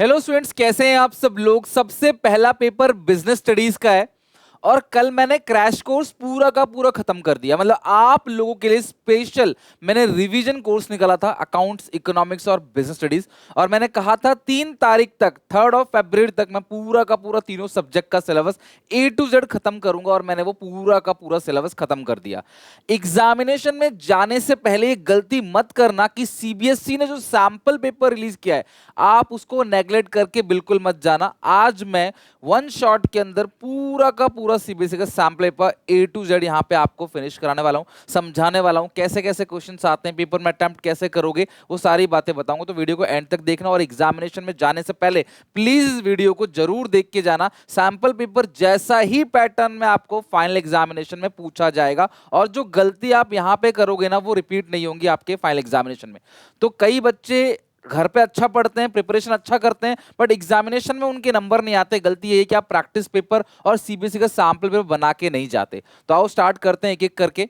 Hello students, कैसे हैं आप सब लोग। सबसे पहला पेपर बिजनेस स्टडीज का है और कल मैंने क्रैश कोर्स पूरा का पूरा खत्म कर दिया। मतलब आप लोगों के लिए स्पेशल मैंने रिवीजन कोर्स निकाला था, अकाउंट्स, इकोनॉमिक्स और बिजनेस स्टडीज। और मैंने कहा था 3 तारीख तक, 3 फरवरी तक मैं पूरा का पूरा तीनों सब्जेक्ट का सिलेबस A to Z खत्म करूंगा और मैंने वो पूरा का पूरा सिलेबस खत्म कर दिया। एग्जामिनेशन में जाने से पहले एक गलती मत करना कि सीबीएसई ने जो सैंपल पेपर रिलीज किया है आप उसको नेगलेक्ट करके बिल्कुल मत जाना। आज मैं वन शॉट के अंदर पूरा का पूरा सीबीएसई का sample paper A to Z यहाँ पे आपको फिनिश कराने वाला हूँ, समझाने वाला हूँ कैसे कैसे क्वेश्चंस आते हैं, पेपर में अटेम्प्ट कैसे करोगे, वो सारी बातें बताऊंगा। तो वीडियो को एंड तक देखना और एग्जामिनेशन में जाने से पहले प्लीज इस वीडियो को जरूर देख के जाना। सैंपल पेपर जैसा ही पैटर्न में आपको फाइनल एग्जामिनेशन में पूछा जाएगा और जो गलती आप यहाँ पे करोगे ना वो रिपीट नहीं होंगी आपके फाइनल एग्जामिनेशन में। तो कई बच्चे घर पे अच्छा पढ़ते हैं, प्रिपरेशन अच्छा करते हैं, बट एग्जामिनेशन में उनके नंबर नहीं आते। गलती ये है कि आप प्रैक्टिस पेपर और सीबीएसई का सैंपल पेपर बना के नहीं जाते। तो आओ स्टार्ट करते हैं एक एक करके।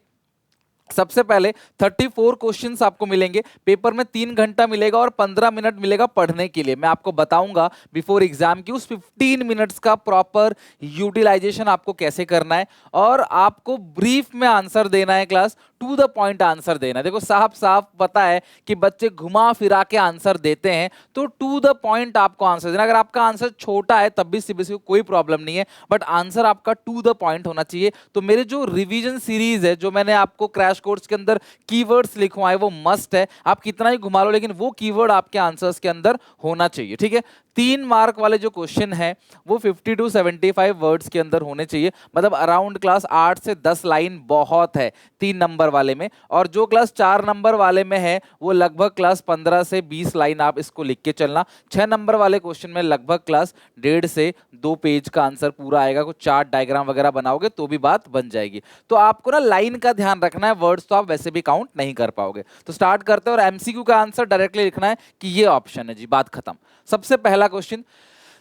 सबसे पहले 34 क्वेश्चंस आपको मिलेंगे। पेपर में 3 घंटा मिलेगा और 15 मिनट मिलेगा पढ़ने के लिए। मैं आपको बताऊंगा बिफोर एग्जाम की उस 15 मिनट्स का प्रॉपर यूटिलाइजेशन आपको कैसे करना है और आपको ब्रीफ में आंसर देना है। Class to the point answer देना है। देखो साफ साफ पता है कि बच्चे घुमा फिरा के आंसर देते हैं, तो टू द पॉइंट आपको आंसर देना। अगर आपका आंसर छोटा है तब भी सीबीएसई को कोई प्रॉब्लम नहीं है, बट आंसर आपका टू द पॉइंट होना चाहिए। तो मेरे जो रिवीजन सीरीज है, जो मैंने आपको क्रैश कोर्स के अंदर कीवर्ड्स लिखवाए, वो मस्ट है। आप कितना ही घुमा लो लेकिन वो कीवर्ड आपके आंसर्स के अंदर होना चाहिए, ठीक है। 3 मार्क वाले जो क्वेश्चन है वो 50 to 75 वर्ड्स के अंदर होने चाहिए। मतलब अराउंड क्लास 8 से 10 लाइन बहुत है 3 नंबर वाले में, और जो क्लास 4 नंबर वाले में है वो लगभग क्लास 15 से 20 लाइन आप इसको लिख के चलना। 6 नंबर वाले क्वेश्चन में लगभग क्लास 1.5 से 2 पेज का आंसर पूरा आएगा। कुछ चार्ट डायग्राम वगैरह बनाओगे तो भी बात बन जाएगी। तो आपको ना लाइन का ध्यान रखना है, वर्ड्स तो आप वैसे भी काउंट नहीं कर पाओगे। तो स्टार्ट करते हैं और एमसीक्यू का आंसर डायरेक्टली लिखना है कि ये ऑप्शन है जी, बात खत्म। सबसे पहला question,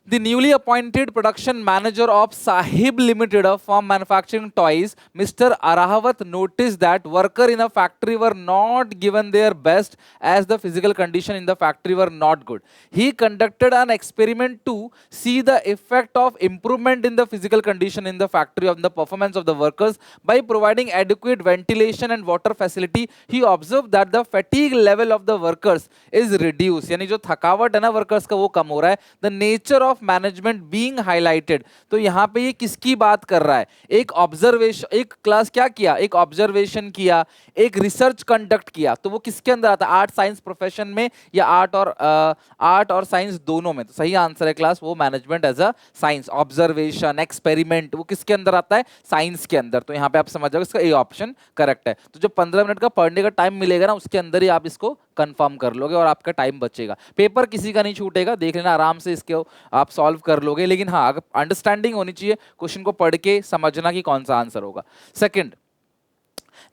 the newly appointed production manager of Sahib Limited, a firm manufacturing toys, Mr. Arahavat, noticed that workers in a factory were not given their best as the physical condition in the factory were not good. He conducted an experiment to see the effect of improvement in the physical condition in the factory on the performance of the workers by providing adequate ventilation and water facility. He observed that the fatigue level of the workers is reduced, यानी जो थकावट है ना workers का वो कम हो रहा है। The nature of management being highlighted, तो यहां पे ये किसकी बात कर रहा है? एक ऑब्जर्वेशन, एक क्लास क्या किया, एक ऑब्जर्वेशन किया, एक रिसर्च कंडक्ट किया। तो वो किसके अंदर आता है? आर्ट साइंस प्रोफेशन में या आर्ट और साइंस दोनों में? तो सही आंसर है क्लास वो management as a science. Observation, experiment, वो किसके अंदर आता है? साइंस के अंदर। तो यहाँ पे आप समझ जाओगे इसका ए ऑप्शन करेक्ट है। तो जो 15 मिनट का पढ़ने का टाइम मिलेगा ना उसके अंदर ही आप इसको कंफर्म कर लोगे और आपका टाइम बचेगा। पेपर किसी का नहीं छूटेगा, देख लेना आराम से, इसके आप सॉल्व कर लोगे। लेकिन हाँ, अगर अंडरस्टैंडिंग होनी चाहिए, क्वेश्चन को पढ़ के समझना कि कौन सा आंसर होगा। Second,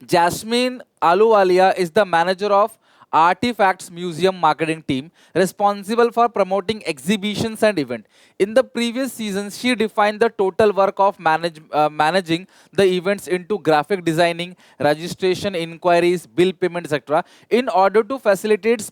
Jasmine Ahluwalia is the manager of Artifacts Museum marketing team responsible for promoting exhibitions and event. In the previous seasons, she defined the total work of managing the events into graphic designing, registration, inquiries, bill payment, etc. In order to facilitate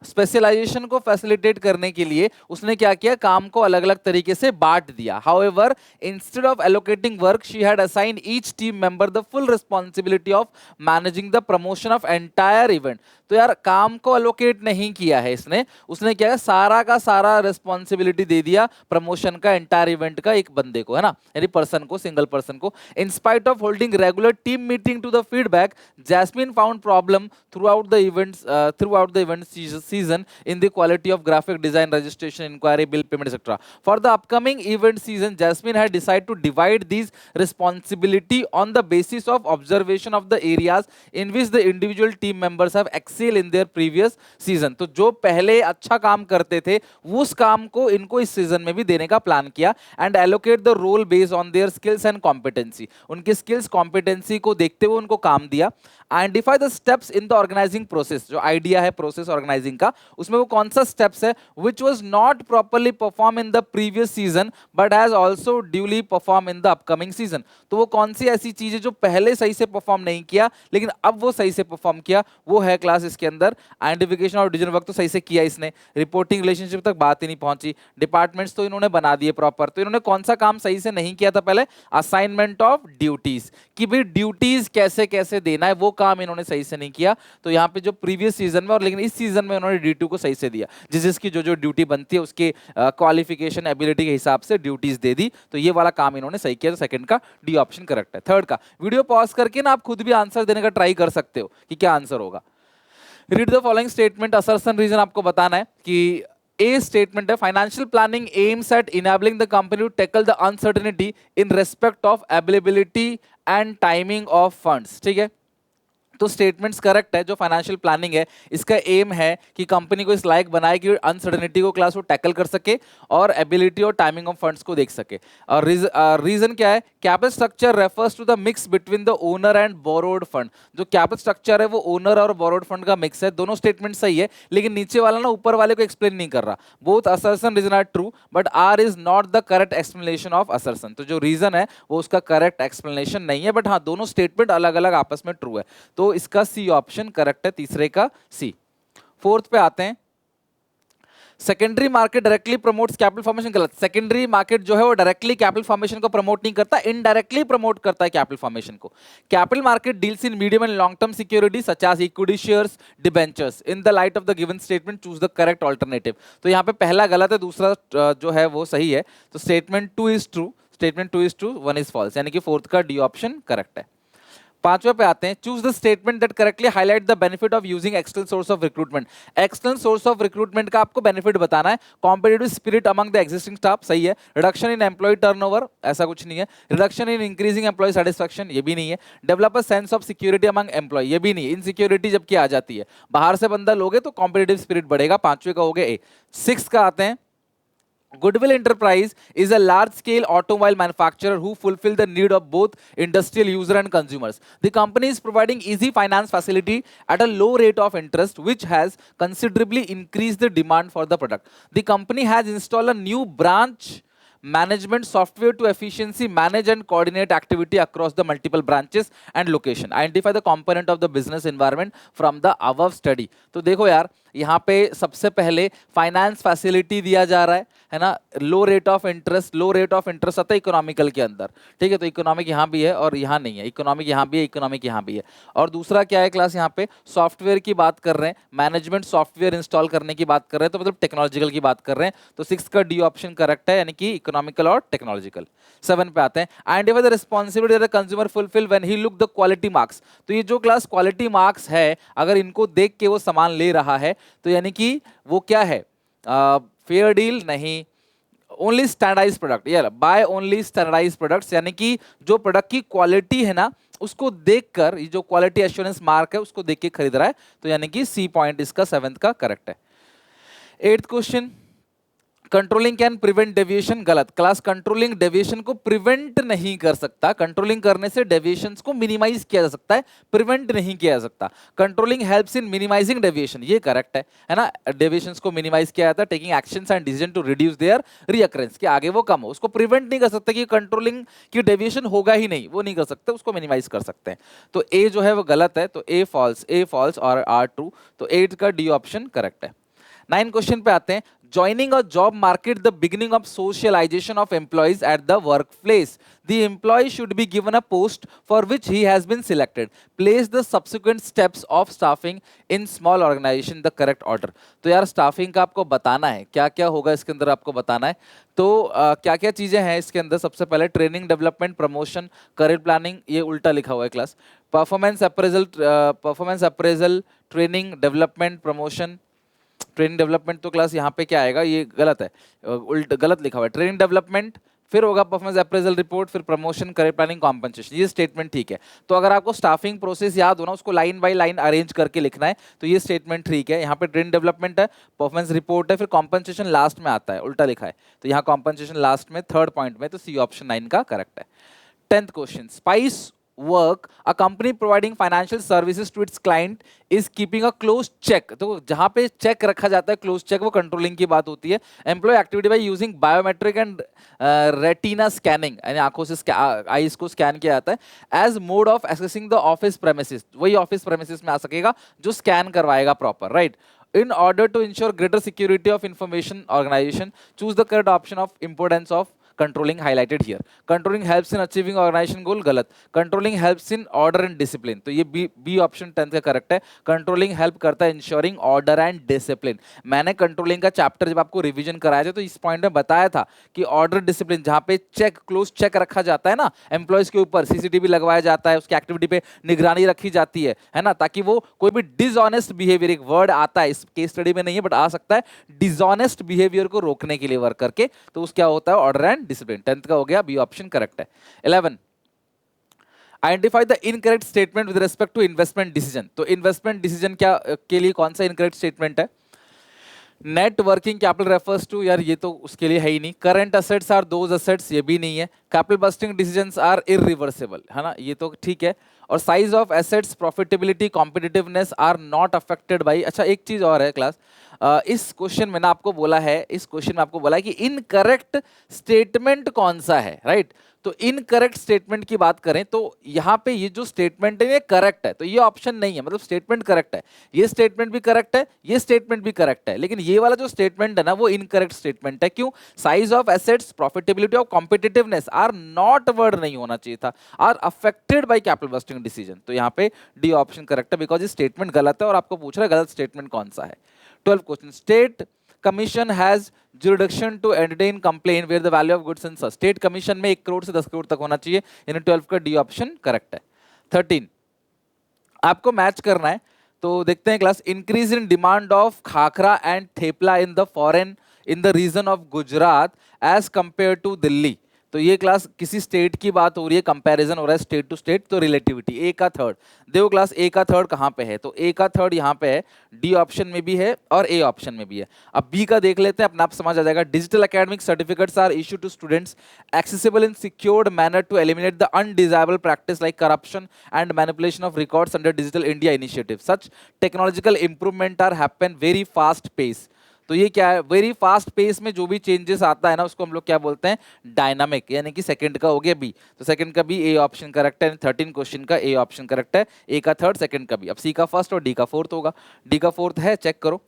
specialisation को facilitate करने के लिए उसने क्या किया? काम को अलग अलग तरीके से बांट दिया। However, instead of allocating work, she had assigned each team member the full responsibility of managing the promotion of entire event. तो यार काम को अलोकेट नहीं किया है इसने, उसने क्या है सारा का सारा रिस्पॉन्सिबिलिटी दे दिया प्रमोशन का, एंटायर इवेंट का एक बंदे को, है ना, यानी पर्सन को, सिंगल पर्सन को। In spite of holding regular team meeting to the feedback, Jasmine found problem throughout the event season in the quality of graphic design, registration, inquiry, bill payment, etc. For the upcoming event season, Jasmine had decided to divide these responsibility on the basis of observation of the areas in which the individual team members have excelled in their previous season. तो जो पहले अच्छा काम करते थे उस काम को इनको इस सीजन में भी देने का प्लान किया and allocate the role based on their skills and competency. उनके skills competency को देखते हुए उनको काम दिया। Identify the steps in the organizing process, जो आइडिया है प्रोसेस ऑर्गेनाइजिंग का, उसमें वो कौन सा स्टेप्स है which was not properly performed in the previous season but has also duly performed in the upcoming season. तो वो कौन सी ऐसी चीज है जो पहले सही से परफॉर्म नहीं किया लेकिन अब वो सही से परफॉर्म किया, वो है क्लास इसके अंदर, आइडेंटिफिकेशन और डिसीजन वर्क तो सही से किया इसने, रिपोर्टिंग रिलेशनशिप तक बात ही नहीं पहुंची, डिपार्टमेंट्स तो इन्होंने बना दिए प्रॉपर। तो इन्होंने कौन सा काम सही से नहीं किया था पहले, असाइनमेंट ऑफ ड्यूटीज, कि भाई ड्यूटीज कैसे कैसे देना है वो काम इन्होंने सही से नहीं किया। तो यहाँ पे जो प्रीवियस सीजन में और लेकिन इस सीजन में उन्होंने ड्यूटी को सही से दिया, जिसकी जो जो ड्यूटी बनती है उसके क्वालिफिकेशन एबिलिटी के हिसाब से ड्यूटीज दे दी। तो ये वाला काम इन्होंने सही किया, तो सेकंड का डी ऑप्शन करेक्ट है। थर्ड का वीडियो पॉज करके ना आप खुद भी आंसर देने का ट्राई कर सकते हो कि क्या आंसर होगा। Read the following statement, assertion reason आपको बताना है कि ए स्टेटमेंट है, financial planning aims at enabling the company to tackle the uncertainty in respect of availability and timing of funds. ठीक है, तो स्टेटमेंट्स करेक्ट है। जो फाइनेंशियल प्लानिंग है इसका एम है कि कंपनी को इस लायक बनाए कि अनसर्टेनिटी को क्लास को टैकल कर सके और एबिलिटी और टाइमिंग ऑफ फंड्स को देख सके। और रीजन क्या है, capital structure refers to the mix between the owner and borrowed fund. जो कैपिटल स्ट्रक्चर है वो ओनर और बोरोड फंड का मिक्स है। दोनों स्टेटमेंट सही है, लेकिन नीचे वाला ना ऊपर वाले को एक्सप्लेन नहीं कर रहा। Both assertion reason are true but R is not the correct explanation of assertion. तो जो रीजन है वो उसका करेक्ट एक्सप्लेनेशन नहीं है, बट हाँ दोनों स्टेटमेंट अलग अलग आपस में ट्रू है। तो इसका सी ऑप्शन करेक्ट है, तीसरे का सी। फोर्थ पे आते हैं, secondary market directly promotes capital formation. गलत, सेकेंडरी मार्केट जो है वो डायरेक्टली कैपिटल फॉर्मेशन को प्रमोट नहीं करता, इनडायरेक्टली प्रमोट करता है कैपिटल फॉर्मेशन को। Capital market deals in medium and long term security such as equity shares, debentures. In the light of the given statement choose the correct alternative. तो यहाँ पे पहला गलत है, दूसरा जो है वो सही है। तो statement 2 is true, statement 2 is true, 1 is false, यानी कि फोर्थ का डी ऑप्शन करेक्ट है। पांचवें पे आते हैं, choose the statement that correctly highlight the benefit of using external source of recruitment. External source of recruitment का आपको बेनिफिट बताना है। Competitive spirit among the existing staff, सही है। रिडक्शन इन एम्प्लॉय टर्नओवर, ऐसा कुछ नहीं है। Reduction in increasing employ satisfaction, ये भी नहीं है। Develop a sense of security among employ, ये भी नहीं है। इनसिक्योरिटी जबकि आ जाती है, बाहर से बंदा लोगे तो कॉम्पिटिटिव स्पिरिट बढ़ेगा। पांचवें का हो गया ए। सिक्स का आते हैं, Goodwill Enterprise is a large-scale automobile manufacturer who fulfill the need of both industrial user and consumers. The company is providing easy finance facility at a low rate of interest, which has considerably increased the demand for the product. The company has installed a new branch management software to efficiently manage and coordinate activity across the multiple branches and location. Identify the component of the business environment from the above study. तो देखो यार, यहाँ पे सबसे पहले finance facility दिया जा रहा है ना, low rate of interest. Low rate of interest आता है इकोनॉमिकल के अंदर, ठीक है। तो इकोनॉमिक यहाँ भी है और यहाँ नहीं है, इकोनॉमिक यहाँ भी है, इकोनॉमिक यहाँ भी है। और दूसरा क्या है क्लास, यहाँ पे सॉफ्टवेयर की बात कर रहे हैं, मैनेजमेंट सॉफ्टवेयर इंस्टॉल करने की बात कर रहे हैं, तो मतलब टेक्नोलॉजिकल की बात कर रहे हैं। तो 6 का डी ऑप्शन करेक्ट है, यानी कि इकोनॉमिकल और टेक्नोलॉजिकल। 7 पे आते हैं, identify the responsibility the consumer fulfil when he look the quality marks. तो ये जो क्लास क्वालिटी मार्क्स है, अगर इनको देख के वो सामान ले रहा है तो यानी कि वो क्या है, फेयर डील नहीं, ओनली स्टैंडर्डाइज प्रोडक्ट, यार बाय ओनली स्टैंडर्डाइज प्रोडक्ट्स, यानी कि जो प्रोडक्ट की क्वालिटी है ना उसको देखकर, ये जो क्वालिटी एश्योरेंस मार्क है उसको देख के खरीद रहा है। तो यानी कि सी पॉइंट इसका 7th का करेक्ट है। 8th question, controlling can prevent deviation. गलत, क्लास कंट्रोलिंग डेविएशन को प्रिवेंट नहीं कर सकता। कंट्रोलिंग करने से डेविएशंस को मिनिमाइज किया जा सकता है, प्रिवेंट नहीं किया जा सकता। Controlling helps in minimising deviation, ये करेक्ट है ना। डेविएशंस को मिनिमाइज किया जाता है, taking actions and decision to reduce their recurrence, के आगे वो कम हो। उसको प्रिवेंट नहीं कर सकते कि कंट्रोलिंग की डेविएशन होगा ही नहीं, वो नहीं कर सकते, उसको मिनिमाइज कर सकते हैं। तो ए जो है वो गलत है, तो ए फॉल्स और आर ट्रू। तो 8 का डी ऑप्शन करेक्ट है। 9 क्वेश्चन पे आते हैं, joining a job market the beginning of socialization of employees at the workplace. The employee should be given a post for which he has been selected. Place the subsequent steps of staffing in small organization the correct order. तो यार staffing का आपको बताना है, क्या क्या होगा इसके अंदर आपको बताना है। तो क्या क्या चीजें हैं इसके अंदर, सबसे पहले training, development, promotion, career planning, ये उल्टा लिखा हुआ है class. Performance appraisal, training, development, promotion, training development. तो क्लास यहाँ पे क्या आएगा, ये गलत है, उल्टा गलत लिखा हुआ है। ट्रेनिंग डेवलपमेंट, फिर होगा परफॉर्मेंस अप्रेजल रिपोर्ट, फिर प्रमोशन, करियर प्लानिंग, कॉम्पनसेशन, ये स्टेटमेंट ठीक है। तो अगर आपको स्टाफिंग प्रोसेस याद हो ना, उसको लाइन बाय लाइन अरेंज करके लिखना है, तो ये स्टेटमेंट ठीक है। यहाँ पे ट्रेनिंग डेवलपमेंट है, परफॉर्मेंस रिपोर्ट है, फिर कॉम्पनसेशन लास्ट में आता है, उल्टा लिखा है। तो यहाँ कॉम्पनसेशन लास्ट में, 3rd पॉइंट में, तो सी ऑप्शन 9 का करेक्ट है। 10th question, spice work, a company providing financial services to its client is keeping a close check. तो जहां पे चेक रखा जाता है, क्लोज चेक, वो कंट्रोलिंग की बात होती है. Employ activity by using biometric and retina scanning, यानी आंखों से आईज को स्कैन किया जाता है as mode of accessing the office premises. वही ऑफिस प्रेमिसेस में आ सकेगा जो स्कैन करवाएगा proper, right. In order to ensure greater security of information organization, choose the correct option of importance of controlling highlighted here. Controlling helps in achieving organization goal, गलत. Controlling helps in order and discipline, तो ये B option 10 का correct है. Controlling help करता है ensuring order and discipline. मैंने controlling का chapter जब आपको रिवीजन कराया था तो इस पॉइंट में बताया था कि ऑर्डर डिसिप्लिन, जहां पे चेक, क्लोज चेक रखा जाता है ना एम्प्लॉयज के ऊपर, सीसीटीवी लगवाया जाता है, उसकी एक्टिविटी पे निगरानी रखी जाती है ना, ताकि वो कोई भी डिसऑनेस्ट बिहेवियर, एक वर्ड आता है इस केस स्टडी में नहीं है बट आ सकता है, डिसऑनेस्ट बिहेवियर को रोकने के लिए वर्क करके, तो उस क्या होता है, ऑर्डर एंड डिसिप्लिन. 10th का हो गया, बी ऑप्शन करेक्ट है. 11, identify the incorrect statement with respect to investment decision. तो इन्वेस्टमेंट डिसीजन क्या के लिए कौन सा इनकरेक्ट स्टेटमेंट है? Net working capital refers to, यार ये तो उसके लिए है ही नहीं. Current assets are those assets, ये भी नहीं है. Capital budgeting decisions are irreversible, है ना, ये तो ठीक है. और size of assets, profitability, competitiveness are not affected by. अच्छा, एक चीज और है क्लास, इस क्वेश्चन में ना आपको बोला है, इस क्वेश्चन में आपको बोला है कि इनकरेक्ट स्टेटमेंट कौन सा है, राइट. तो इनकरेक्ट स्टेटमेंट की बात करें तो यहाँ पे ये जो स्टेटमेंट है ये करेक्ट है, तो ये ऑप्शन नहीं है, मतलब स्टेटमेंट करेक्ट है, ये स्टेटमेंट भी करेक्ट है, ये स्टेटमेंट भी करेक्ट है, लेकिन ये वाला जो स्टेटमेंट है ना वो इनकरेक्ट स्टेटमेंट है. क्यों? साइज ऑफ एसेट्स, प्रॉफिटेबिलिटी और कॉम्पिटिटिवनेस आर नॉट वर्ड नहीं होना चाहिए था, are affected by capital budgeting decision. तो यहाँ पे डी ऑप्शन करेक्ट है, बिकॉज ये स्टेटमेंट गलत है और आपको पूछ रहा है गलत स्टेटमेंट कौन सा है. 12 question. State commission has jurisdiction to entertain complaint where the value of goods and services. State commission में 1 करोड़ से 10 करोड़ तक होना चाहिए, यानी 12 का डी ऑप्शन करेक्ट है. 13, आपको मैच करना है, तो देखते हैं class. Increase in demand of khakhra and thepla in the foreign in the region of Gujarat as compare to Delhi. तो ये क्लास किसी स्टेट की बात हो रही है, कंपैरिजन हो रहा है स्टेट टू स्टेट, तो रिलेटिविटी. ए का थर्ड देखो क्लास, ए का थर्ड कहाँ पे है, तो ए का थर्ड यहाँ पे है, डी ऑप्शन में भी है और ए ऑप्शन में भी है. अब बी का देख लेते हैं, अपने आप समझ आ जाएगा. Digital academic certificates are issue to students accessible in secured manner to eliminate the undesirable practice like corruption and manipulation of records under digital India initiative. Such technological improvement are happen very fast pace. तो ये क्या है, very fast pace में जो भी changes आता है ना उसको हम लोग क्या बोलते हैं, डायनामिक, यानी कि सेकंड का हो गया बी, तो सेकंड का बी, ए ऑप्शन करेक्ट है. 13 क्वेश्चन का ए ऑप्शन करेक्ट है, ए का थर्ड, सेकंड का बी. अब सी का फर्स्ट और डी का फोर्थ होगा. डी का फोर्थ है, चेक करो.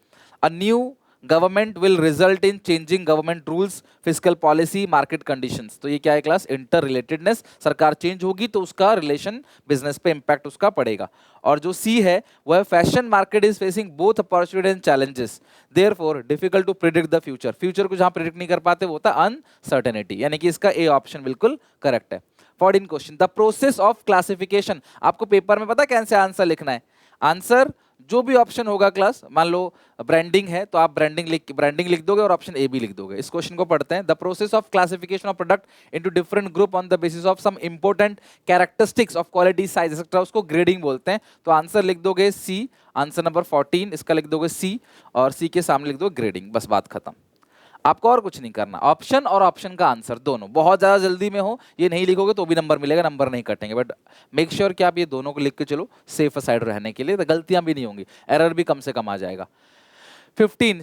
A new government will result in changing government rules, physical policy, market conditions. तो ये क्या है क्लास, इंटर रिलेटेडनेस. सरकार चेंज होगी तो उसका रिलेशन बिजनेस पे इंपैक्ट उसका पड़ेगा. और जो सी है वह fashion market is facing both opportunity and challenges, therefore difficult to predict the future. Future को जहां प्रिडिक्ट नहीं कर पाते वो होता है अनसर्टेनिटी, यानी कि इसका ए ऑप्शन बिल्कुल करेक्ट है. 14 question. The process of classification, आपको पेपर में पता कैसे आंसर लिखना है. आंसर जो भी ऑप्शन होगा क्लास, मान लो ब्रांडिंग है तो आप ब्रांडिंग लिख दोगे और ऑप्शन ए भी लिख दोगे. इस क्वेश्चन को पढ़ते हैं. The process of classification of product into different group on the basis of some important characteristics of quality, size etcetera, उसको ग्रेडिंग बोलते हैं. तो आंसर लिख दोगे सी, आंसर नंबर 14 इसका लिख दोगे सी, और सी के सामने लिख दो ग्रेडिंग, बस बात खत्म. आपको और कुछ नहीं करना. ऑप्शन और ऑप्शन का आंसर दोनों, बहुत ज्यादा जल्दी में हो ये नहीं लिखोगे तो भी नंबर मिलेगा, नंबर नहीं कटेंगे, बट मेक श्योर कि आप ये दोनों को लिख के चलो सेफ साइड रहने के लिए, तो गलतियां भी नहीं होंगी, एरर भी कम से कम आ जाएगा. 15,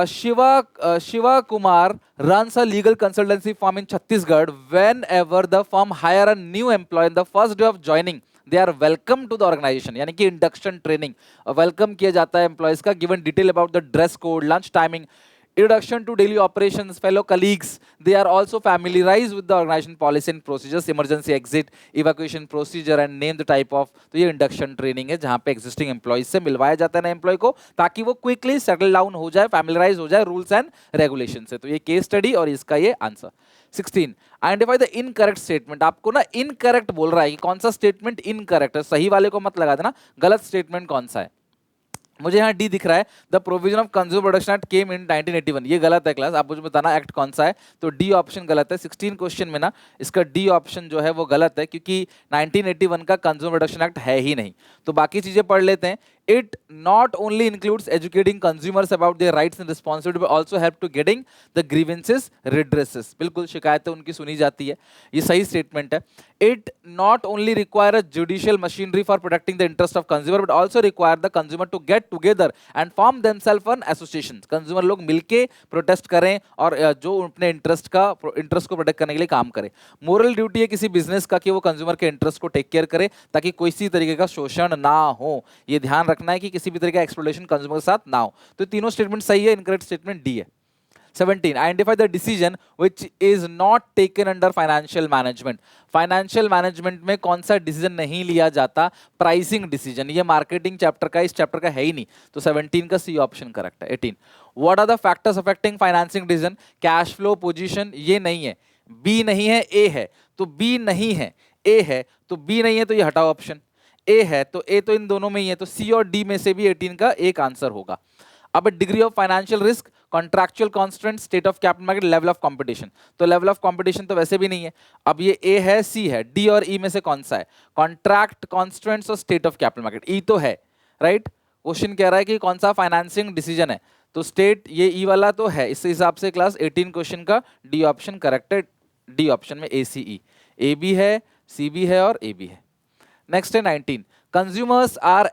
Shiva Kumar runs a legal consultancy firm in Chhattisgarh. Whenever the firm hire a new employee, the first day of joining they are welcome to the organization, यानी कि इंडक्शन ट्रेनिंग वेलकम किया जाता है एम्प्लॉयज का. Given detail about the dress code, lunch timing, introduction to daily operations, fellow colleagues. They are also familiarized with the organization policy and procedures, emergency exit, evacuation procedure and name the type of. तो ये induction training है जहाँ पे existing employees से मिलवाया जाता है ना employ को, ताकि वो क्विकली सेटल डाउन हो जाए, फैमिलियराइज हो जाए रूल्स एंड रेगुलेशन से. तो ये केस स्टडी और इसका ये answer. 16, identify the incorrect statement. आपको ना इनकरेक्ट बोल रहा है कि कौन सा स्टेटमेंट इनकरेक्ट है, सही वाले को मत लगा देना, गलत स्टेटमेंट कौन सा है. मुझे यहाँ डी दिख रहा है, the provision of consumer production act came in 1981. ये गलत है क्लास, आप मुझे बताना एक्ट कौन सा है. तो डी ऑप्शन गलत है. 16 क्वेश्चन में ना इसका डी ऑप्शन जो है वो गलत है, क्योंकि 1981 का कंज्यूमर प्रोडक्शन एक्ट है ही नहीं. तो बाकी चीजें पढ़ लेते हैं. It not only includes educating consumers about their rights and responsibilities, but also help to getting the grievances redresses. बिल्कुल शिकायतें उनकी सुनी जाती है, ये सही स्टेटमेंट है. It not only require a judicial machinery for protecting the interest of consumer, but also require the consumer to get together and form themselves an association. Consumer लोग मिलके प्रोटेस्ट करें और जो अपने इंटरेस्ट को प्रोटेक्ट करने के लिए काम करें. मोरल ड्यूटी है किसी बिजनेस का कि वो कंज्यूमर के इंटरेस्ट को टेक केयर करे ताकि कोई सी तरीके का शोषण ना हो. ये ध्यान रखना है कि किसी भी तरह का एक्सप्लॉइटेशन कंज्यूमर के साथ ना हो. तो तीनों स्टेटमेंट सही है, इनकरेक्ट स्टेटमेंट डी है. 17. Identify the decision which is not taken under financial management. Financial management में कौन सा डिसीजन नहीं लिया जाता? Pricing decision. ये मार्केटिंग चैप्टर का, इस चैप्टर का है ही नहीं, तो 17 का सी ऑप्शन करेक्ट है. 18. What are the factors affecting financing decision? Cash flow, position. ये नहीं है, बी नहीं है, ए है, तो बी नहीं है, ए है, तो बी नहीं है, तो ये हटाओ ऑप्शन. ए है तो ए तो इन दोनों में ही है, तो सी और डी में से भी 18 का एक आंसर होगा. अब degree of financial risk, contractual constant, state of capital market, level of competition. तो लेवल ऑफ कंपटीशन तो वैसे भी नहीं है. अब ये ए है, सी है, डी और ई में से कौन सा है? कॉन्ट्रैक्ट, कॉन्स्टेंट्स और स्टेट ऑफ कैपिटल मार्केट. ई तो है, राइट. क्वेश्चन कह रहा है कि कौन सा फाइनेंसिंग डिसीजन है, तो स्टेट, ये ई वाला तो है. इस हिसाब से क्लास 18 क्वेश्चन का डी ऑप्शन करेक्ट है. डी ऑप्शन में ए सी ई, ए बी है, सी बी है और ए बी है. नेक्स्ट है 19. Consumers are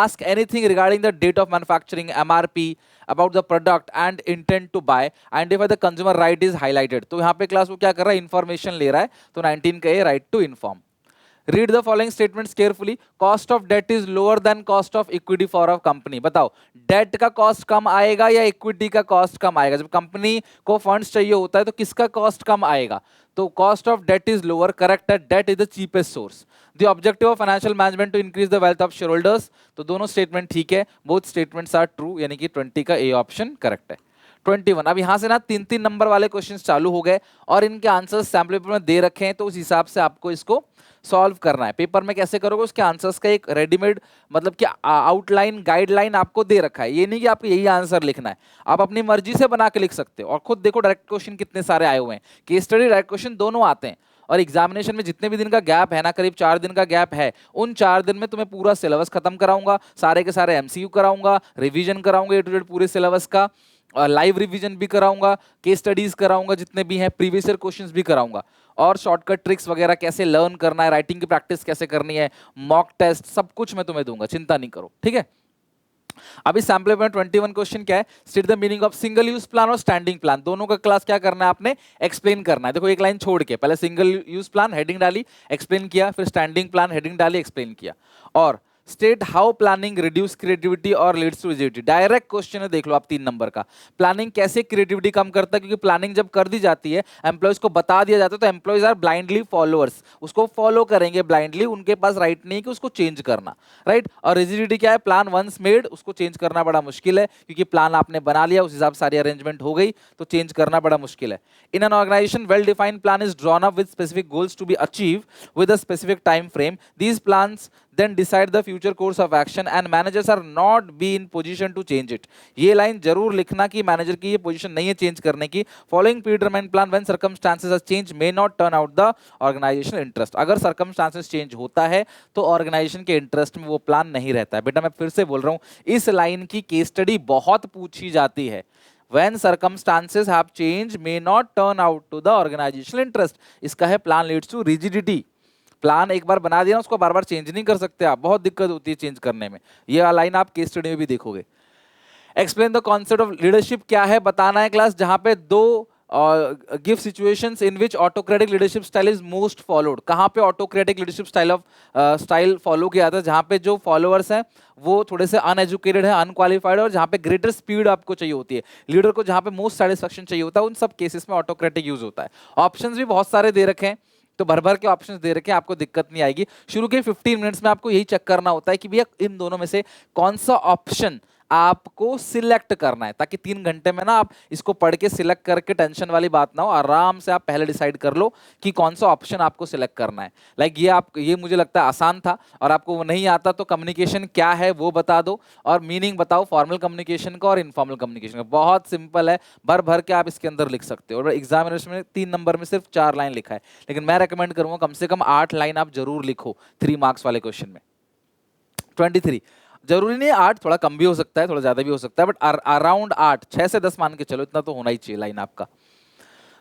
ask anything regarding the date of manufacturing, MRP, about the product and intent to buy. Identify the consumer right is highlighted. तो यहाँ पे class वो क्या कर रहा है? इन्फॉर्मेशन ले रहा है. तो 19 का ये right to inform. Read the following statements carefully. Cost of debt is lower than cost of equity for a company. बताओ, डेट का कॉस्ट कम आएगा या इक्विटी का कॉस्ट कम आएगा? जब कंपनी को फंड्स चाहिए होता है तो किसका कॉस्ट कम आएगा? तो cost of debt is lower, correct है. Debt is the cheapest source. The objective of financial management to increase the wealth of shareholders. तो दोनों स्टेटमेंट ठीक है, बोथ स्टेटमेंट्स आर ट्रू, यानी कि 20 का ए ऑप्शन करेक्ट है. 21. अब यहां से ना 3-3 नंबर वाले क्वेश्चंस चालू हो गए और इनके आंसर्स सैम्पल पेपर में दे रखे हैं, तो उस हिसाब से आपको इसको सॉल्व करना है. पेपर में कैसे करोगे उसके आंसर्स का एक रेडीमेड मतलब कि आउटलाइन, गाइडलाइन आपको दे रखा है. ये नहीं कि आपको यही आंसर लिखना है, आप अपनी मर्जी से बना के लिख सकते हो. और खुद देखो डायरेक्ट क्वेश्चन कितने सारे आए हुए हैं. केस स्टडी, डायरेक्ट क्वेश्चन दोनों आते हैं. और एग्जामिनेशन में जितने भी दिन का गैप है ना, करीब 4 दिन का गैप है, उन 4 दिन में तुम्हें पूरा सिलेबस खत्म कराऊंगा, सारे के सारे एमसीक्यू कराऊंगा, रिवीजन कराऊंगा ए टू जेड पूरे सिलेबस का, लाइव रिवीजन भी कराऊंगा, केस स्टडीज कराऊंगा जितने भी हैं, प्रीवियस ईयर क्वेश्चंस भी कराऊंगा, और शॉर्टकट ट्रिक्स वगैरह कैसे लर्न करना है, राइटिंग की प्रैक्टिस कैसे करनी है, मॉक टेस्ट, सब कुछ मैं तुम्हें दूंगा, चिंता नहीं करो. ठीक है. अभी सैम्पल में 21 क्वेश्चन क्या है? State the meaning of single use plan और स्टैंडिंग प्लान. दोनों का क्लास क्या करना है आपने? एक्सप्लेन करना है. देखो एक लाइन छोड़ के पहले सिंगल यूज प्लान हेडिंग डाली, एक्सप्लेन किया, फिर स्टैंडिंग प्लान हेडिंग डाली, एक्सप्लेन किया. और state how planning reduce creativity और leads to rigidity. Direct question है, देख लो आप 3 नंबर का. प्लानिंग कैसे क्रिएटिविटी कम करता है? क्योंकि प्लानिंग जब कर दी जाती है, एम्प्लॉयज को बता दिया जाता है, तो एम्प्लॉयज आर ब्लाइंडली फॉलोअर्स, उसको फॉलो करेंगे ब्लाइंडली, उनके पास राइट नहीं है कि उसको चेंज करना, राइट. और रिजिडिटी क्या है? प्लान वंस मेड, उसको चेंज करना बड़ा मुश्किल है, क्योंकि प्लान आपने बना लिया, उस हिसाब से सारी अरेंजमेंट हो गई, तो चेंज करना बड़ा मुश्किल है. In an organisation well defined plan is drawn up with specific goals to be achieve with a specific time frame. These plans then decide the future course of action and managers are not be in position to change it. ये line जरूर लिखना कि manager की ये position नहीं है change करने की. Following predetermined plan when circumstances are changed may not turn out the organizational interest. अगर circumstances change होता है तो ऑर्गेनाइजेशन के इंटरेस्ट में वो प्लान नहीं रहता है. बेटा मैं फिर से बोल रहा हूँ, इस लाइन की केस स्टडी बहुत पूछी जाती है. When circumstances have changed may not turn out to the organizational interest. इसका है plan leads to rigidity. Plan एक बार बना दिया ना, उसको बार बार चेंज नहीं कर सकते आप, बहुत दिक्कत होती है चेंज करने में. ये लाइन आप केस स्टडी में भी देखोगे. Explain the concept of leadership. क्या है बताना है क्लास, जहां पे दो give situations in which autocratic leadership style is most followed. कहां पे ऑटोक्रेटिक लीडरशिप स्टाइल फॉलो किया जाता है? जहां पे जो फॉलोअर्स हैं वो थोड़े से अनएजुकेटेड है, अनक्वालिफाइड, और जहां पे ग्रेटर स्पीड आपको चाहिए होती है, लीडर को जहां पे मोस्ट सेटिस्फेक्शन चाहिए होता है, उन सब केसेस में ऑटोक्रेटिक यूज होता है. ऑप्शंस भी बहुत सारे दे रखे हैं, तो भर भर के ऑप्शंस दे रखे हैं, आपको दिक्कत नहीं आएगी. शुरू के 15 मिनट्स में आपको यही चेक करना होता है कि भैया इन दोनों में से कौन सा ऑप्शन आपको सिलेक्ट करना है, ताकि 3 घंटे में ना आप इसको पढ़ के सिलेक्ट करके टेंशन वाली बात ना हो. आराम से आप पहले डिसाइड कर लो कि कौन सा ऑप्शन आपको सिलेक्ट करना है. लाइक ये मुझे लगता है आसान था, और आपको वो नहीं आता तो कम्युनिकेशन क्या है वो बता दो, और मीनिंग बताओ फॉर्मल कम्युनिकेशन का और इनफॉर्मल कम्युनिकेशन का. बहुत सिंपल है, भर भर के आप इसके अंदर लिख सकते हो. और एग्जामिनेशन में 3 नंबर में सिर्फ 4 लाइन लिखा है, लेकिन मैं रेकमेंड करूंगा कम से कम 8 लाइन आप जरूर लिखो 3 मार्क्स वाले क्वेश्चन में. 23. जरूरी नहीं है 8, थोड़ा कम भी हो सकता है, थोड़ा ज्यादा भी हो सकता है, बट अराउंड 8, 6 से 10 मान के चलो, इतना तो होना ही चाहिए लाइन आपका।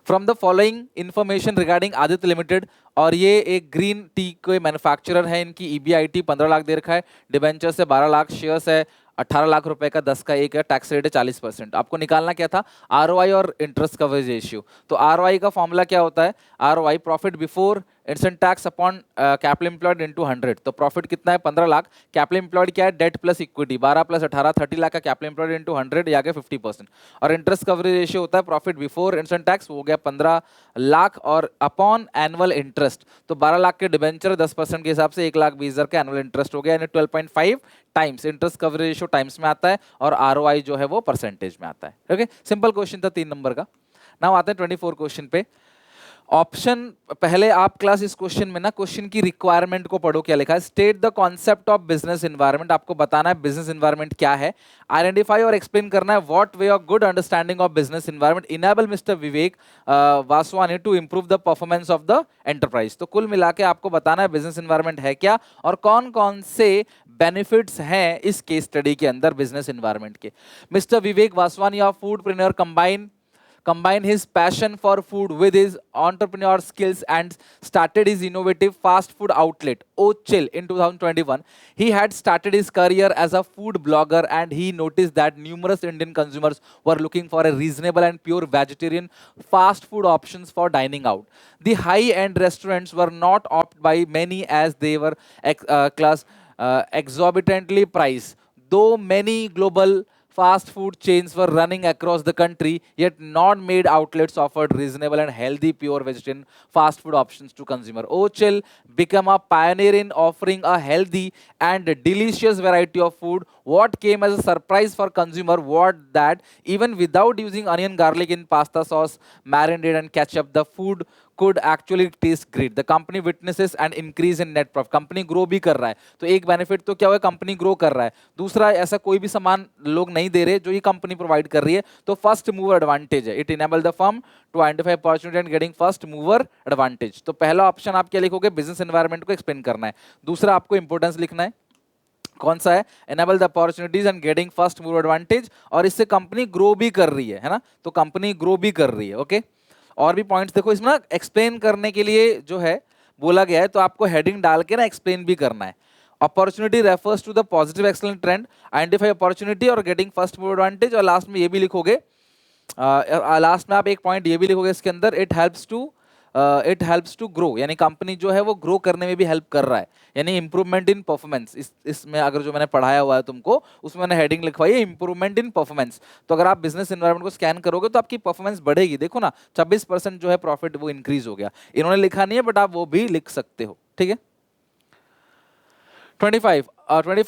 From the following information regarding Aditya limited, और ये एक ग्रीन टी के मैन्युफैक्चरर है, इनकी ईबीआईटी 15 लाख दे रखा है, डिबेंचर से 12 लाख, शेयर्स है 18 लाख रुपए का, 10 का एक है, टैक्स रेट है 40%। आपको निकालना क्या था, आरओआई और इंटरेस्ट कवरेज रेशियो। तो आरओआई का फॉर्मूला क्या होता है, ROI profit before instant tax upon capital employed into 100। तो प्रॉफिट कितना है 15 लाख, कैपिटल एम्प्लॉयड क्या है, debt plus equity 12 plus 18 30 lakh का कैपिटल एम्प्लॉयड इनटू 100, या गया 50%। और इंटरेस्ट कवरेज रेशियो होता है प्रॉफिट बिफोर इंस्टेंट टैक्स, वो गया 15 लाख, और अपॉन एनुअल इंटरेस्ट, तो 12 लाख के डिबेंचर 10% के हिसाब से 1,20,000 का एनुअल इंटरेस्ट हो गया, यानी 12.5 times interest coverage ratio times में आता है, और आरओआई जो है वो परसेंटेज में आता है। ओके, सिंपल क्वेश्चन था 3 नंबर का। नाउ आते हैं 24 क्वेश्चन पे। ऑप्शन पहले आप क्लास इस क्वेश्चन में ना क्वेश्चन की रिक्वायरमेंट को पढ़ो, क्या लिखा है, state the concept of business environment, आपको बताना है बिजनेस एनवायरनमेंट क्या है, आइडेंटिफाई और एक्सप्लेन करना है what way of good understanding of business environment enable mister Vivek Vaswani to improve the performance of the enterprise. तो कुल मिला के आपको बताना है बिजनेस एनवायरनमेंट है क्या, और कौन कौन से बेनिफिट्स हैं इस केस स्टडी के अंदर बिजनेस एनवायरनमेंट के। Mister Vivek Vaswani of foodpreneur combine his passion for food with his entrepreneur skills and started his innovative fast food outlet Ochil in 2021. He had started his career as a food blogger, and he noticed that numerous Indian consumers were looking for a reasonable and pure vegetarian fast food options for dining out. The high-end restaurants were not opted by many as they were exorbitantly priced. Though many global fast food chains were running across the country, yet non-made outlets offered reasonable and healthy pure vegetarian fast food options to consumer. Ochil became a pioneer in offering a healthy and delicious variety of food. What came as a surprise for consumer was that even without using onion, garlic in pasta sauce, marinade and ketchup, the food could actually taste great. The company witnesses an increase in net profit. Company grow भी कर रहा है, तो एक benefit तो क्या हुआ, company grow कर रहा है। दूसरा, ऐसा कोई भी सामान लोग नहीं दे रहे जो ये कंपनी प्रोवाइड कर रही है, तो फर्स्ट मूवर एडवांटेज है। It enable the firm to identify opportunity and getting first mover advantage. तो पहला ऑप्शन आप क्या लिखोगे, बिजनेस एनवायरनमेंट को एक्सप्लेन करना है। दूसरा आपको इंपोर्टेंस लिखना है, कौन सा है, enable the opportunities and getting first mover advantage, और इससे कंपनी ग्रो भी कर रही है ना, तो कंपनी ग्रो भी कर रही है। ओके, और भी पॉइंट्स देखो इसमें ना, एक्सप्लेन करने के लिए जो है बोला गया है, तो आपको हेडिंग डाल के ना एक्सप्लेन भी करना है। Opportunity refers to the positive excellent trend, identify opportunity और गेटिंग फर्स्ट मूवर एडवांटेज, और लास्ट में ये भी लिखोगे, लास्ट में आप एक पॉइंट ये भी लिखोगे इसके अंदर, इट हेल्प्स टू ग्रो, यानी कंपनी जो है वो ग्रो करने में भी हेल्प कर रहा है, यानी इंप्रूवमेंट इन परफॉर्मेंस। इसमें अगर जो मैंने पढ़ाया हुआ है तुमको, उसमें मैंने हेडिंग लिखवाई है इंप्रूवमेंट इन परफॉर्मेंस। तो अगर आप बिजनेस एनवायरनमेंट को स्कैन करोगे तो आपकी परफॉर्मेंस बढ़ेगी। देखो ना, 26% जो है प्रॉफिट वो इंक्रीज हो गया। इन्होंने लिखा नहीं है, बट आप वो भी लिख सकते हो, ठीक है। 25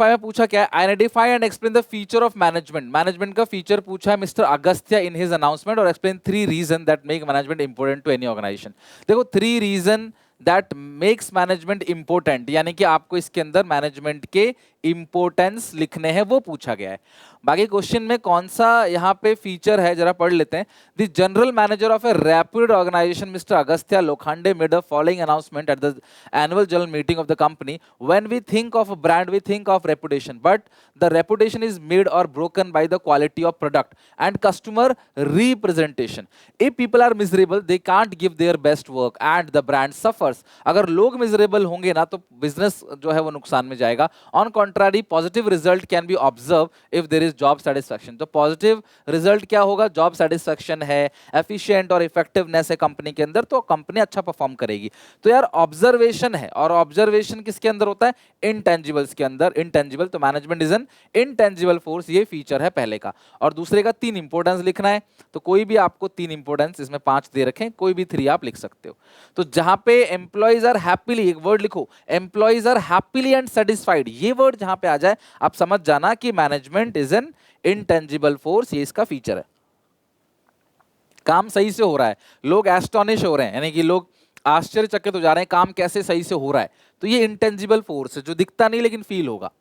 में पूछा क्या है, identify and explain the feature of management. Management का फीचर पूछा है mister Agastya in his announcement, और explain 3 reason that make management important to any organisation. देखो 3 reason that makes management important, यानी कि आपको इसके अंदर मैनेजमेंट के इंपोर्टेंस लिखने हैं, वो पूछा गया है। बाकी क्वेश्चन में कौन सा यहाँ पे फीचर है जरा पढ़ लेते हैं। The general manager of a rapid organisation mister Agastya Lokhande made the following announcement at the annual general meeting of the company, when we think of brand we think of reputation, but the reputation is made और broken by the quality of product and customer representation. If people are miserable they can't give their best work and the brand suffers. अगर लोग miserable होंगे ना तो business जो है वो नुकसान में जाएगा। On contrary positive result can be observe if there is job satisfaction. तो पॉजिटिव रिजल्ट क्या होगा, जॉब सेटिस्फैक्शन है, एफिशिएंट और इफेक्टिवनेस है कंपनी के अंदर, तो कंपनी अच्छा परफॉर्म करेगी। तो यार ऑब्जर्वेशन है, और ऑब्जर्वेशन किसके अंदर होता है, इंटेंजिबल्स के अंदर। इंटेंजिबल, तो management is an intangible force, ये फीचर है पहले का। और दूसरे का 3 इंपोर्टेंस लिखना है, तो कोई भी आपको 3 इंपोर्टेंस, इसमें 5 दे रखे, कोई भी 3 आप लिख सकते हो। तो जहां पे एम्प्लॉइज आर हैप्पीली, एक वर्ड लिखो, employees are happily and satisfied, ये वर्ड जहां पे आ जाए आप समझ जाना कि management is an intangible force, ये इसका फीचर है। काम सही से हो रहा है, लोग एस्टोनिश हो रहे हैं, यानी कि लोग आश्चर्यचकित हो जा रहे हैं काम कैसे सही से हो रहा है, तो ये इंटेंजिबल फोर्स है जो दिखता नहीं लेकिन फील होगा।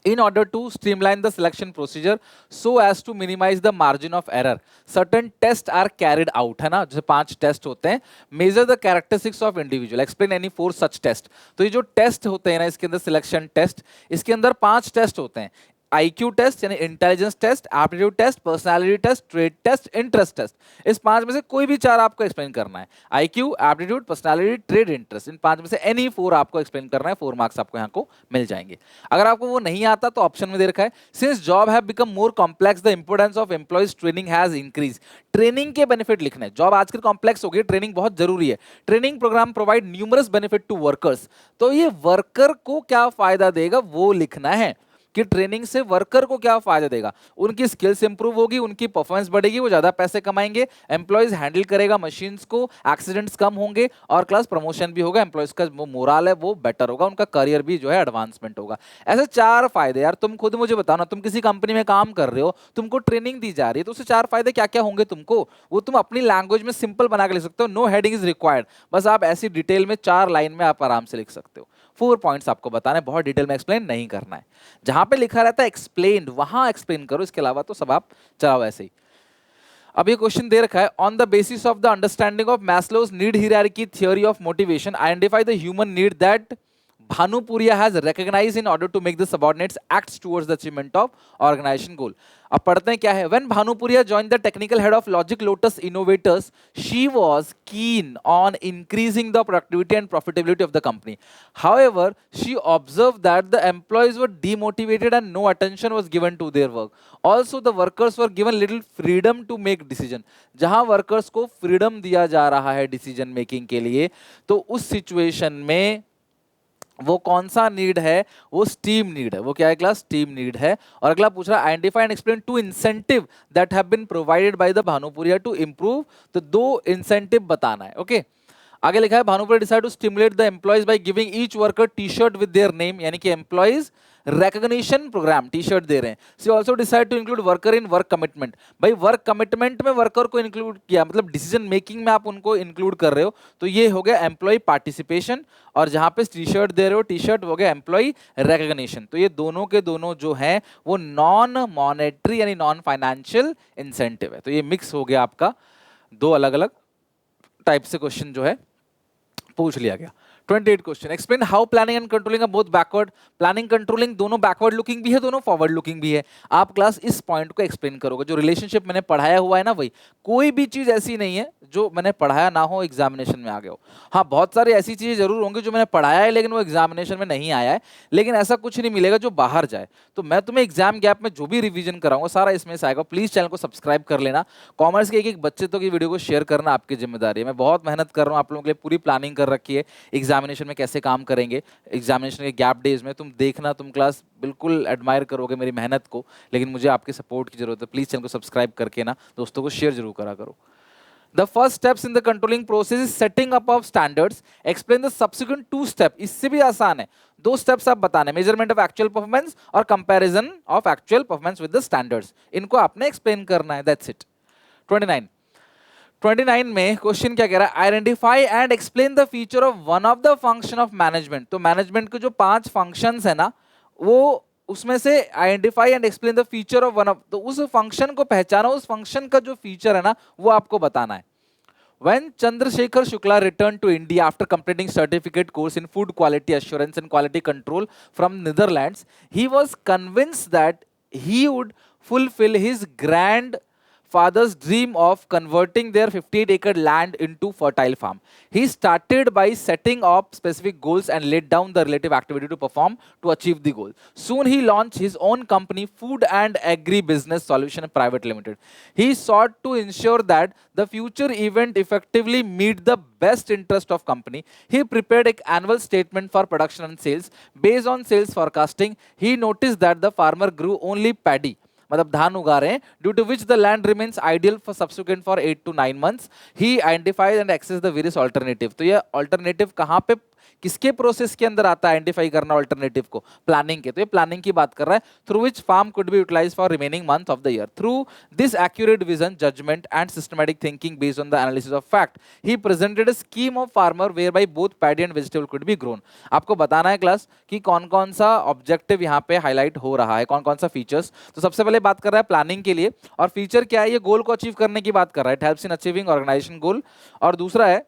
in order to streamline the selection procedure so as to minimize the margin of error, certain tests are carried out, है ना, जैसे 5 टेस्ट होते हैं. measure the characteristics of individual, explain any 4 such test. तो ये जो test होते हैं ना, इसके अंदर सिलेक्शन टेस्ट, इसके अंदर 5 टेस्ट होते हैं. आईक्यू टेस्ट यानी intelligence test, aptitude test, personality test, trade test, interest test. इस 5 में से कोई भी 4 आपको एक्सप्लेन करना है. IQ, aptitude, personality, trade, interest, इन 5 में से एनी 4 आपको एक्सप्लेन करना है. 4 मार्क्स आपको यहाँ को मिल जाएंगे. अगर आपको वो नहीं आता तो ऑप्शन में दे रखा है, since job have become more complex the importance of employees training has increase. Training के बेनिफिट लिखने हैं. जॉब आजकल कॉम्प्लेक्स हो गई, ट्रेनिंग बहुत जरूरी है. Training program provide numerous benefit to workers. तो ये वर्कर को क्या फायदा देगा वो लिखना है कि ट्रेनिंग से वर्कर को क्या फायदा देगा. उनकी स्किल्स इंप्रूव होगी, उनकी परफॉर्मेंस बढ़ेगी, वो ज्यादा पैसे कमाएंगे, एम्प्लॉइज हैंडल करेगा मशीन्स को, एक्सीडेंट्स कम होंगे और क्लास प्रमोशन भी होगा, एम्प्लॉइज का वो मोरल है वो बेटर होगा, उनका करियर भी जो है एडवांसमेंट होगा. ऐसे 4 फायदे. यार तुम खुद मुझे बताओ ना, तुम किसी कंपनी में काम कर रहे हो, तुमको ट्रेनिंग दी जा रही है, तो उससे 4 फायदे क्या क्या होंगे तुमको, वो तुम अपनी लैंग्वेज में सिंपल बना के लिख सकते हो. No heading is required. बस आप ऐसी डिटेल में 4 लाइन में आप आराम से लिख सकते हो. 4 पॉइंट्स आपको बताना है, बहुत डिटेल में एक्सप्लेन नहीं करना है. जहां पे लिखा रहता है एक्सप्लेन्ड वहां एक्सप्लेन करो, इसके अलावा तो सब आप चलाओ ऐसे ही. अब ये क्वेश्चन दे रखा है, on the basis of the understanding of Maslow's need hierarchy theory of motivation identify the human need that Bhanupuria has recognized in order to make the subordinates acts towards the achievement of organization goal. अब पढ़ते हैं क्या है. When Bhanupuria joined the technical head of Logic Lotus Innovators, she was keen on increasing the productivity and profitability of the company. However, she observed that the employees were demotivated and no attention was given to their work. Also, the workers were given little freedom to make decision. जहां workers को freedom दिया जा रहा है decision making के लिए, तो उस situation में वो कौन सा नीड है, वो स्टीम नीड है. वो क्या है क्लास, स्टीम नीड है. और अगला पूछ रहा है, identify and explain 2 incentive that have been provided by the Bhanupuriya to improve. तो 2 इंसेंटिव बताना है. ओके आगे लिखा है, Bhanupuriya decide to stimulate the employees by giving each worker T shirt with their name, यानी कि employees recognition programme T shirt दे रहे हैं. She also decide to include worker in work commitment. भाई वर्क कमिटमेंट में वर्कर को include किया, मतलब डिसीजन मेकिंग में आप उनको इंक्लूड कर रहे हो, तो ये हो गया एम्प्लॉय पार्टिसिपेशन. और जहां पे टी शर्ट दे रहे हो, टी शर्ट हो गया एम्प्लॉय रिकग्निशन. तो ये दोनों के दोनों जो हैं वो नॉन मॉनेटरी यानी नॉन फाइनेंशियल इंसेंटिव है. तो ये मिक्स हो गया आपका, 2 अलग अलग टाइप से क्वेश्चन जो है पूछ लिया गया. 28 question, explain how planning and controlling are both backward. Planning controlling दोनों बैकवर्ड लुकिंग भी है, दोनों फॉरवर्ड लुकिंग भी है. आप क्लास इस पॉइंट को एक्सप्लेन करोगे. जो रिलेशनशिप मैंने पढ़ाया हुआ है ना, वही, कोई भी चीज ऐसी नहीं है जो मैंने पढ़ाया ना हो एग्जामिनेशन में आ गया हो. हाँ बहुत सारी ऐसी चीजें जरूर होंगी जो मैंने पढ़ाया है लेकिन वो एग्जामिनेशन में नहीं आया है, लेकिन ऐसा कुछ नहीं मिलेगा जो बाहर जाए. तो मैं तुम्हें एग्जाम गैप में जो भी रिवीजन कराऊंगा सारा इसमें से आएगा. प्लीज चैनल को सब्सक्राइब कर लेना. कॉमर्स के एक बच्चे तो की वीडियो को शेयर करना आपकी जिम्मेदारी है. मैं बहुत मेहनत कर रहा हूँ आप लोगों के लिए, पूरी प्लानिंग कर रखी है एग्जामिनेशन में कैसे काम करेंगे. एग्जामिनेशन के गैप डेज में तुम देखना, तुम क्लास बिल्कुल एडमायर करोगे मेरी मेहनत को, लेकिन मुझे आपके सपोर्ट की जरूरत है. प्लीज चैनल को सब्सक्राइब करके ना दोस्तों को शेयर जरूर करा करो. The first steps in the controlling process is setting up of standards. Explain the subsequent 2 steps. इससे भी आसान है, 2 steps आप बताने, measurement of actual performance और comparison of actual performance with the standards. इनको आपने explain करना है. That's it. 29 में क्वेश्चन क्या कह रहा है, identify and explain the feature of one of the function of management. तो मैनेजमेंट के जो 5 फंक्शंस है ना, वो उसमें से identify and explain the feature of one of, तो उस फंक्शन को पहचाना, उस फंक्शन का जो फीचर है ना वो आपको बताना है. When Chandrasekhar Shukla returned to India after completing certificate course in food quality assurance and quality control from Netherlands, he was convinced that he would fulfill his grandfather's dream of converting their 58-acre land into fertile farm. He started by setting up specific goals and laid down the relative activity to perform to achieve the goal. Soon he launched his own company, Food and Agri Business Solution Private Limited. He sought to ensure that the future event effectively meet the best interest of company. He prepared an annual statement for production and sales. Based on sales forecasting, he noticed that the farmer grew only paddy, मतलब धान उगा रहे हैं, due to which the land remains ideal for subsequent for 8 to 9 months. He identified and access the various alternative. तो ये alternative कहाँ पे किसके प्रोसेस के अंदर आता है आइडेंटिफाई करना अल्टरनेटिव को? प्लानिंग के। तो ये प्लानिंग की बात कर रहा है। Through which farm could be utilised for remaining month of the year. Through this accurate vision, judgment and systematic thinking based on the analysis of fact, he presented a scheme of farmer whereby both paddy and vegetable could be grown. आपको बताना है class कि कौन कौन सा objective यहाँ पे highlight हो रहा है, कौन कौन सा फीचर्स। तो सबसे पहले बात कर रहा है प्लानिंग के लिए, और फीचर क्या है? ये गोल को अचीव करने की बात कर रहा है। It helps in achieving organisation goal. और दूसरा है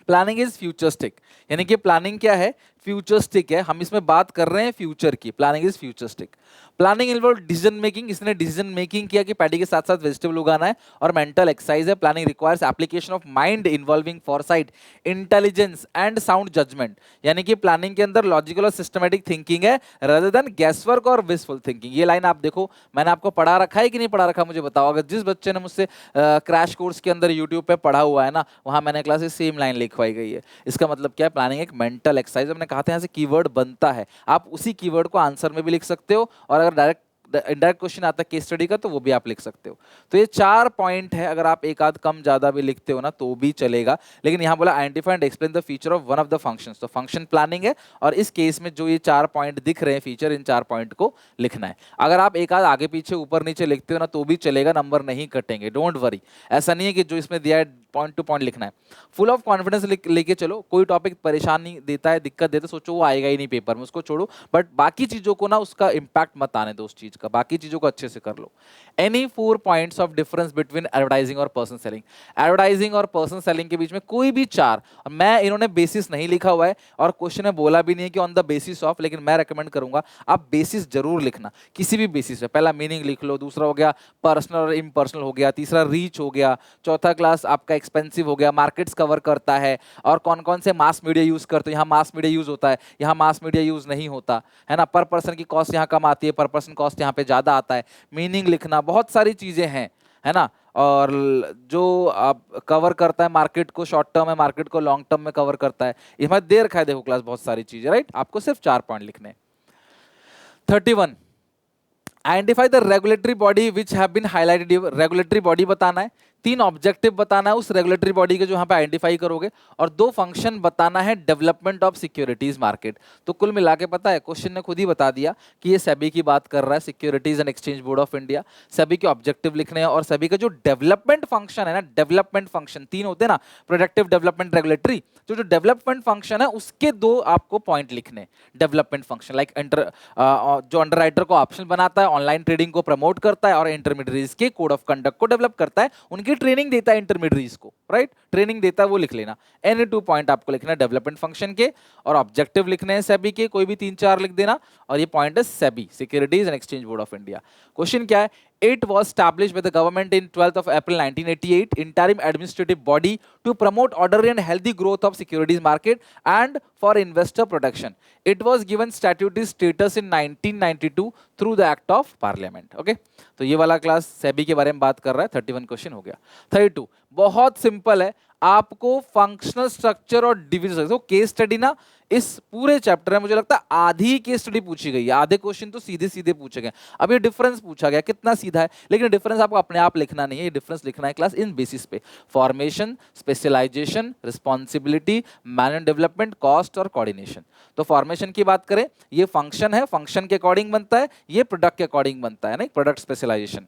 प्लानिंग इज फ्यूचरिस्टिक, यानी कि प्लानिंग क्या है? फ्यूचरिस्टिक है। हम इसमें बात कर रहे हैं फ्यूचर की। Planning is futuristic. Planning involve decision making, इसने डिसीजन मेकिंग किया कि पैडी के साथ साथ वेजिटेबल उगाना है। और मेंटल एक्सरसाइज है। Planning requires application of mind involving foresight, intelligence and sound judgment, यानी कि प्लानिंग के अंदर लॉजिकल और सिस्टमैटिक थिंकिंग है rather than guesswork और विशफुल थिंकिंग। ये लाइन आप देखो, मैंने आपको पढ़ा रखा है कि नहीं पढ़ा रखा मुझे बताओ। अगर जिस बच्चे ने मुझसे क्रैश कोर्स के अंदर यूट्यूब पे पढ़ा हुआ है ना, वहां मैंने क्लास सेम लाइन लिखवाई गई है। इसका मतलब क्या है? प्लानिंग एक मेंटल एक्सरसाइज। हमने कहा था यहाँ से कीवर्ड बनता है, आप उसी कीवर्ड को आंसर में भी लिख सकते हो, और अगर डायरेक्ट इंडायरेक्ट क्वेश्चन आता है केस स्टडी का तो वो भी आप लिख सकते हो। तो ये 4 पॉइंट है, अगर आप एक आध कम ज्यादा भी लिखते हो ना तो भी चलेगा। लेकिन यहाँ बोला identify and explain the feature of one of the functions, तो फंक्शन प्लानिंग है। और इस केस में जो ये 4 पॉइंट दिख रहे हैं फीचर, इन 4 पॉइंट को लिखना है। अगर आप एक आध आगे पीछे ऊपर नीचे लिखते हो ना तो भी चलेगा, नंबर नहीं कटेंगे, डोंट वरी। ऐसा नहीं है कि जो इसमें दिया है पॉइंट टू पॉइंट लिखना है। फुल ऑफ कॉन्फिडेंस लेके चलो। कोई टॉपिक परेशानी देता है, दिक्कत देता है, सोचो वो आएगा ही नहीं पेपर में, उसको छोड़ो। बट बाकी चीजों को ना उसका इंपैक्ट मत आने दो उस चीज का, बाकी चीजों को अच्छे से कर लो। Any 4 points of difference between advertising और पर्सन सेलिंग। एडवर्टाइजिंग और पर्सन सेलिंग के बीच में कोई भी 4, मैं इन्होंने बेसिस नहीं लिखा हुआ है और क्वेश्चन में बोला भी नहीं है कि ऑन द बेसिस ऑफ, लेकिन मैं रेकमेंड करूंगा आप बेसिस जरूर लिखना, किसी भी बेसिस पे। पहला मीनिंग लिख लो, दूसरा हो गया पर्सनल और इम्पर्सनल हो गया, तीसरा रीच हो गया, चौथा क्लास आपका एक्सपेंसिव हो गया, मार्केट्स कवर करता है, और कौन कौन से मास मीडिया यूज करते हो। यहाँ मास मीडिया यूज होता है, यहाँ मास मीडिया यूज नहीं होता है ना। पर पर्सन की कॉस्ट यहाँ कम आती है, पर पर्सन कॉस्ट यहाँ पे ज्यादा आता है। मीनिंग लिखना, बहुत सारी चीजें हैं, है ना। और जो आप कवर करता है मार्केट को, शॉर्ट टर्म है, मार्केट को लॉन्ग टर्म में कवर करता है। इसमें दे रखा है देखो क्लास बहुत सारी चीजें, राइट। आपको सिर्फ 4 पॉइंट लिखने। 31, identify the regulatory body which have been highlighted. Regulatory body बताना है, 3 ऑब्जेक्टिव बताना है उस रेगुलेटरी बॉडी के जो यहाँ पे आइडेंटिफाई करोगे, और 2 फंक्शन बताना है डेवलपमेंट ऑफ सिक्योरिटीज मार्केट। तो कुल मिला के पता है, क्वेश्चन ने खुद ही बता दिया कि ये सेबी की बात कर रहा है, securities and exchange board of India. SEBI के ऑब्जेक्टिव लिखने हैं, और सेबी का जो डेवलपमेंट फंक्शन है ना, डेवलपमेंट फंक्शन 3 होते हैं ना, प्रोडक्टिव, डेवलपमेंट, रेगुलेटरी। जो डेवलपमेंट फंक्शन है उसके 2 आपको पॉइंट लिखने। डेवलपमेंट फंक्शन लाइक जो अंडरराइटर को ऑप्शन बनाता है, ऑनलाइन ट्रेडिंग को प्रमोट करता है, और इंटरमीडियरीज के कोड ऑफ कंडक्ट को डेवलप करता है, उनकी ट्रेनिंग देता है इंटरमीडियरीज को, राइट। ट्रेनिंग देता है, वो लिख लेना। एनी 2 पॉइंट आपको लिखना है डेवलपमेंट फंक्शन के, और ऑब्जेक्टिव लिखने हैं सेबी के, कोई भी 3-4 लिख देना। और ये पॉइंट है SEBI, securities and exchange board of India. Question क्या है? It was established by the government in 12th of April 1988, interim administrative body to promote orderly and healthy growth of securities market and for investor protection. It was given statutory status in 1992 through the Act of Parliament. Okay? तो ये वाला class SEBI के बारे में बात कर रहा है। 31 क्वेश्चन हो गया। 32 बहुत सिंपल है, आपको फंक्शनल स्ट्रक्चर और डिविजन, तो केस स्टडी ना इस पूरे चैप्टर में मुझे लगता है आधी केस स्टडी पूछी गई है, आधे क्वेश्चन तो सीधे सीधे पूछे गए। अब ये डिफरेंस पूछा गया, कितना सीधा है, लेकिन डिफरेंस आपको अपने आप लिखना नहीं है, ये डिफरेंस लिखना है क्लास इन बेसिस पे। Formation, specialisation, responsibility, management development, cost और कोऑर्डिनेशन। तो फॉर्मेशन की बात करें, ये फंक्शन है, फंक्शन के अकॉर्डिंग बनता है, ये प्रोडक्ट के अकॉर्डिंग बनता है ना, प्रोडक्ट स्पेशलाइजेशन।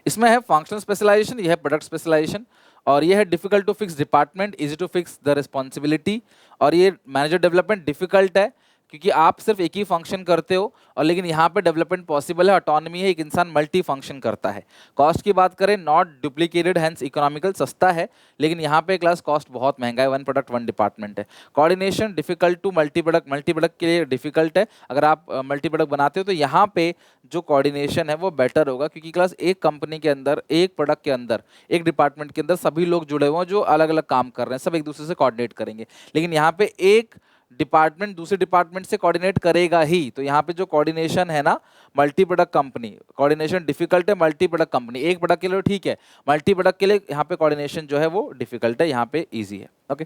इसमें है फंक्शनल स्पेशलाइजेशन, यह है प्रोडक्ट स्पेशलाइजेशन, और ये है difficult to fix department, easy to fix the responsibility. और ये मैनेजर डेवलपमेंट डिफिकल्ट है क्योंकि आप सिर्फ एक ही फंक्शन करते हो, और लेकिन यहाँ पे डेवलपमेंट पॉसिबल है, ऑटोनॉमी है, एक इंसान मल्टी फंक्शन करता है। कॉस्ट की बात करें, नॉट डुप्लीकेटेड हैंस इकोनॉमिकल, सस्ता है, लेकिन यहाँ पे क्लास कॉस्ट बहुत महंगा है, 1 प्रोडक्ट 1 डिपार्टमेंट है। Coordination difficult to multi product के लिए डिफिकल्ट है, अगर आप मल्टी प्रोडक्ट बनाते हो तो यहाँ पे जो कोऑर्डिनेशन है वो बेटर होगा, क्योंकि क्लास एक कंपनी के अंदर, एक प्रोडक्ट के अंदर, एक डिपार्टमेंट के अंदर सभी लोग जुड़े हुए हैं जो अलग अलग काम कर रहे हैं, सब एक दूसरे से कोऑर्डिनेट करेंगे, लेकिन यहाँ पे एक डिपार्टमेंट दूसरे डिपार्टमेंट से कोऑर्डिनेट करेगा ही। तो यहाँ पे जो कोऑर्डिनेशन है ना, multi product company, coordination difficult है, मल्टी प्रोडक्ट कंपनी, एक प्रोडक्ट के लिए ठीक है, मल्टी प्रोडक्ट के लिए यहाँ पे कोऑर्डिनेशन जो है वो डिफिकल्ट है, यहाँ पे इजी है। ओके,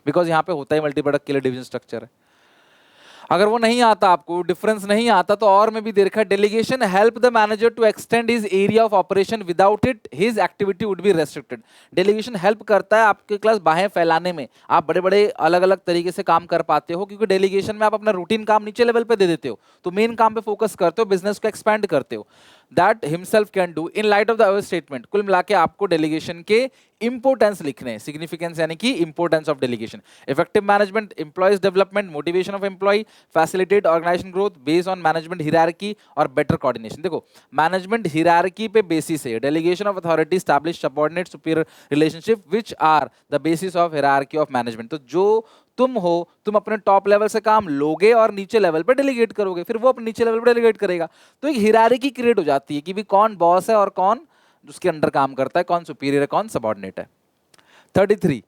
बिकॉज यहाँ पे होता है मल्टी प्रोडक्ट के लिए डिवीजन स्ट्रक्चर है। अगर वो नहीं आता, आपको डिफरेंस नहीं आता, तो और में भी दे रखा है delegation help the manager to extend his area of operation, without it his activity would be restricted. Delegation help करता है आपके क्लास बाहें फैलाने में, आप बड़े बड़े अलग अलग तरीके से काम कर पाते हो, क्योंकि डेलीगेशन में आप अपना रूटीन काम नीचे लेवल पे दे देते हो, तो मेन काम पे फोकस करते हो, बिजनेस को एक्सपैंड करते हो। That himself can do in light of the our statement. कुल मिला के आपको डेलीगेशन के इंपोर्टेंस लिखने हैं, सिग्निफिकेंस यानी कि importance of delegation. Effective management, employees development, motivation of employee, facilitate organisation growth based on management hierarchy और बेटर कोऑर्डिनेशन। देखो मैनेजमेंट हिरार्की पे बेसिस है, delegation of authority establish subordinate superior relationship which are the basis of hierarchy of management. तो जो तुम हो, तुम अपने टॉप लेवल से काम लोगे और नीचे लेवल पे डेलीगेट करोगे, फिर वो अपने नीचे लेवल पे डेलीगेट करेगा, तो एक हिरार्की क्रिएट हो जाती है कि भी कौन बॉस है और कौन उसके अंडर काम करता है, कौन सुपीरियर है, कौन सबऑर्डिनेट है। 33,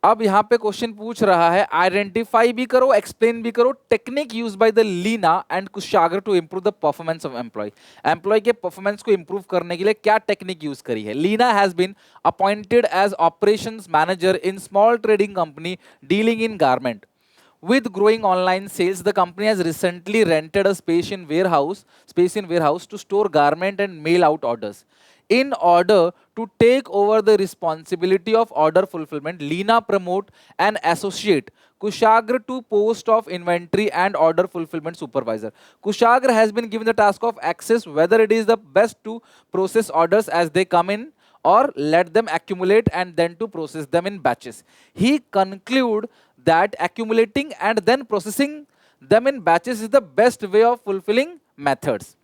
अब यहां पे क्वेश्चन पूछ रहा है आइडेंटिफाई भी करो, एक्सप्लेन भी करो technique use by the Leena and Kushagra to improve the performance of employee. Employee के परफॉर्मेंस को इंप्रूव करने के लिए क्या टेक्निक यूज करी है। Leena has been appointed as operations manager in small trading company dealing in garment. With growing online sales, the company has recently rented a space in warehouse to store garment and mail out orders. In order to take over the responsibility of order fulfillment, Leena promote an associate, Kushagra, to post of inventory and order fulfillment supervisor. Kushagra has been given the task of access whether it is the best to process orders as they come in or let them accumulate and then to process them in batches. He conclude that accumulating and then processing them in batches is the best way of fulfilling methods.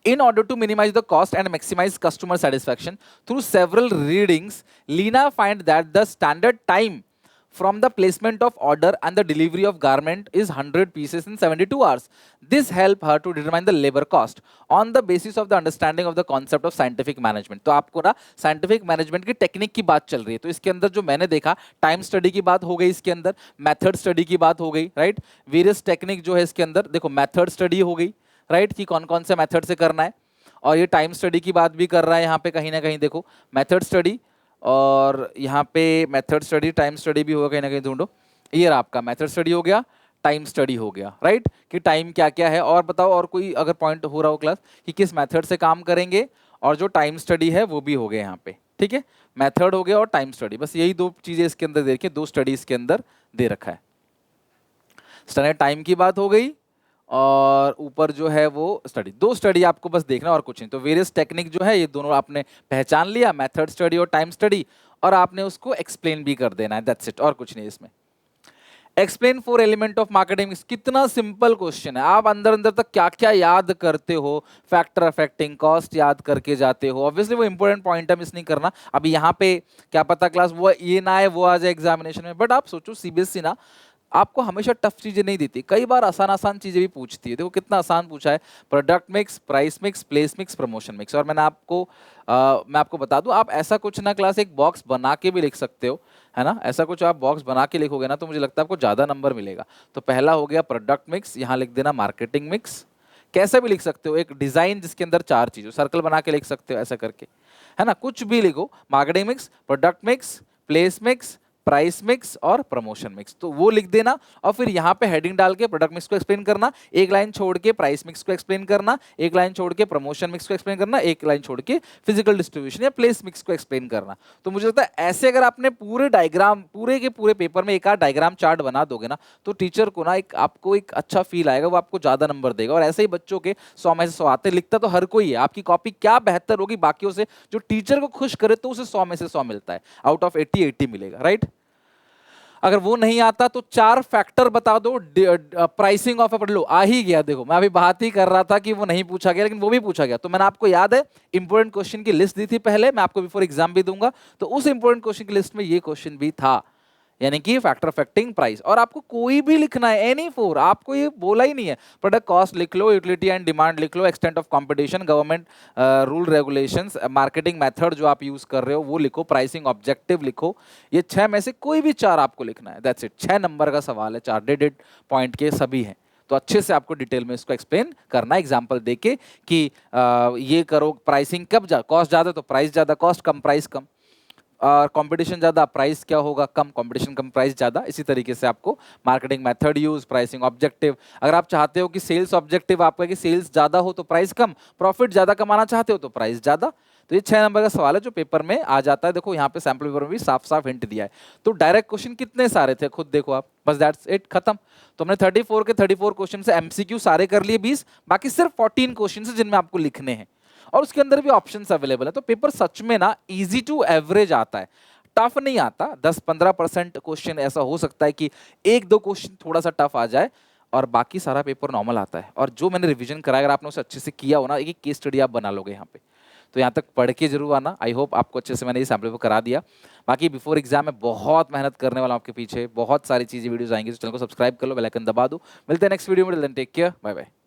In order to minimize the cost and maximize customer satisfaction, through several readings, Leena find that the standard time from the placement of order and the delivery of garment is 100 pieces in 72 hours. This help her to determine the labor cost on the basis of the understanding of the concept of scientific management. तो आपको ना scientific management की technique की बात चल रही है, तो इसके अंदर जो मैंने देखा टाइम स्टडी की बात हो गई, इसके अंदर मेथड स्टडी की बात हो गई, राइट। वेरियस टेक्निक जो है इसके अंदर देखो मेथड स्टडी हो गई, राइट, कि कौन कौन से मेथड से करना है, और ये टाइम स्टडी की बात भी कर रहा है यहाँ पे कहीं ना कहीं। देखो मेथड स्टडी और यहाँ पे मेथड स्टडी, टाइम स्टडी भी होगा कहीं ना कहीं, ढूंढो। ये रहा आपका मेथड स्टडी हो गया, टाइम स्टडी हो गया, राइट, कि टाइम क्या क्या है। और बताओ और कोई अगर पॉइंट हो रहा हो क्लास कि किस मेथड से काम करेंगे, और जो टाइम स्टडी है वो भी हो गए यहाँ पे, ठीक है। मेथड हो गया और टाइम स्टडी, बस यही दो चीजें इसके अंदर दे रखी है, दो स्टडी इसके अंदर दे रखा है। स्टैंडर्ड टाइम की बात हो गई और ऊपर जो है वो स्टडी, दो स्टडी आपको बस देखना और कुछ नहीं। तो वेरियस टेक्निक जो है ये दोनों आपने पहचान लिया, मेथड स्टडी और टाइम स्टडी, और आपने उसको एक्सप्लेन भी कर देना है, दैट्स इट, और कुछ नहीं इसमें। Explain 4 element of marketing mix, कितना सिंपल क्वेश्चन है, आप अंदर अंदर तक क्या क्या याद करते हो, फैक्टर अफेक्टिंग कॉस्ट याद करके जाते हो। ऑब्वियसली वो इंपॉर्टेंट पॉइंट है, मिस नहीं करना। अभी यहाँ पे क्या पता क्लास वो ये ना है वो आ जाए एग्जामिनेशन में, बट आप सोचो सीबीएसई ना आपको हमेशा टफ चीजें नहीं देती, कई बार आसान आसान चीजें भी पूछती है। देखो कितना आसान पूछा है, product mix, price mix, place mix, promotion mix. और मैं आपको बता दूं, आप ऐसा कुछ ना क्लास एक बॉक्स बना के भी लिख सकते हो, है ना। ऐसा कुछ आप बॉक्स बना के लिखोगे ना तो मुझे लगता है आपको ज्यादा नंबर मिलेगा। तो पहला हो गया प्रोडक्ट मिक्स, यहाँ लिख देना मार्केटिंग मिक्स। कैसे भी लिख सकते हो, एक डिजाइन जिसके अंदर 4 चीजों, सर्कल बना के लिख सकते हो ऐसा करके, है ना, कुछ भी लिखो, marketing mix, product mix, place mix, price mix और प्रमोशन मिक्स, तो वो लिख देना। और फिर यहाँ पे हेडिंग डाल के प्रोडक्ट मिक्स को एक्सप्लेन करना, एक लाइन छोड़ के प्राइस मिक्स को एक्सप्लेन करना, एक लाइन छोड़ के प्रमोशन मिक्स को एक्सप्लेन करना, एक लाइन छोड़ के फिजिकल डिस्ट्रीब्यूशन या प्लेस मिक्स को एक्सप्लेन करना। तो मुझे लगता है ऐसे अगर आपने पूरे डायग्राम, पूरे के पूरे पेपर में एक आध डायग्राम चार्ट बना दोगे ना, तो टीचर को ना आपको एक अच्छा फील आएगा, वो आपको ज्यादा नंबर देगा। और ऐसे ही बच्चों के 100 में से 100 आते, लिखता तो हर कोई है, आपकी कॉपी क्या बेहतर होगी बाकियों से, जो टीचर को खुश करे तो उसे 100 में से 100 मिलता है, आउट ऑफ 80 मिलेगा, राइट। अगर वो नहीं आता तो 4 फैक्टर बता दो प्राइसिंग ऑफ लो, आ ही गया। देखो मैं अभी बात ही कर रहा था कि वो नहीं पूछा गया, लेकिन वो भी पूछा गया। तो मैंने आपको याद है इंपोर्टेंट क्वेश्चन की लिस्ट दी थी पहले, मैं आपको बिफोर एग्जाम भी दूंगा, तो उस इंपोर्टेंट क्वेश्चन की लिस्ट में ये क्वेश्चन भी था, यानी कि फैक्टर अफेक्टिंग प्राइस। और आपको कोई भी लिखना है, एनी 4, आपको ये बोला ही नहीं है। प्रोडक्ट कॉस्ट लिख लो, यूटिलिटी एंड डिमांड लिख लो, extent of competition, government rule regulations, marketing method जो आप यूज कर रहे हो वो लिखो, प्राइसिंग ऑब्जेक्टिव लिखो। ये 6 में से कोई भी 4 आपको लिखना है, दैट्स इट। 6 नंबर का सवाल है, 4 डेड पॉइंट के सभी हैं, तो अच्छे से आपको डिटेल में इसको एक्सप्लेन करना है एग्जाम्पल देके कि ये करो, प्राइसिंग कब कॉस्ट ज्यादा तो प्राइस ज्यादा, कॉस्ट कम प्राइस कम। कंपटीशन ज़्यादा, प्राइस क्या होगा, कम, कंपटीशन कम, प्राइस ज़्यादा। इसी तरीके से आपको marketing method use, pricing objective. अगर आप चाहते हो कि सेल्स ऑब्जेक्टिव आपका कि सेल्स ज़्यादा हो तो प्राइस कम, प्रॉफिट ज़्यादा कमाना चाहते हो तो प्राइस ज़्यादा। तो ये 6 नंबर का सवाल है जो पेपर में आ जाता है। देखो यहाँ पे सैम्पल पेपर में भी साफ साफ हिंट दिया है। तो डायरेक्ट क्वेश्चन कितने सारे थे खुद देखो आप, बस दैट्स इट, खत्म। तो हमने 34 के 34 क्वेश्चन से एमसीक्यू सारे कर लिए 20, बाकी सिर्फ 14 क्वेश्चन है जिनमें आपको लिखने हैं, और उसके अंदर भी ऑप्शंस अवेलेबल है। तो पेपर सच में ना इजी टू एवरेज आता है, टफ नहीं आता। 10-15% क्वेश्चन ऐसा हो सकता है कि एक दो क्वेश्चन थोड़ा सा टफ आ जाए, और बाकी सारा पेपर नॉर्मल आता है। और जो मैंने रिवीजन कराया, अगर आपने उसे अच्छे से किया हो ना, एक केस स्टडी आप बना लोगे यहाँ पे। तो यहाँ तक पढ़ के जरूर आना। आई होप आपको अच्छे से मैंने ये सैम्पल पेपर करा दिया। बाकी बिफोर एग्जाम में बहुत मेहनत करने वाला हूं आपके पीछे, बहुत सारी चीजें वीडियोस आएंगी, तो चैनल को सब्सक्राइब कर लो, बेल आइकन दबा दो। मिलते हैं नेक्स्ट वीडियो में, टेक केयर, बाय बाय।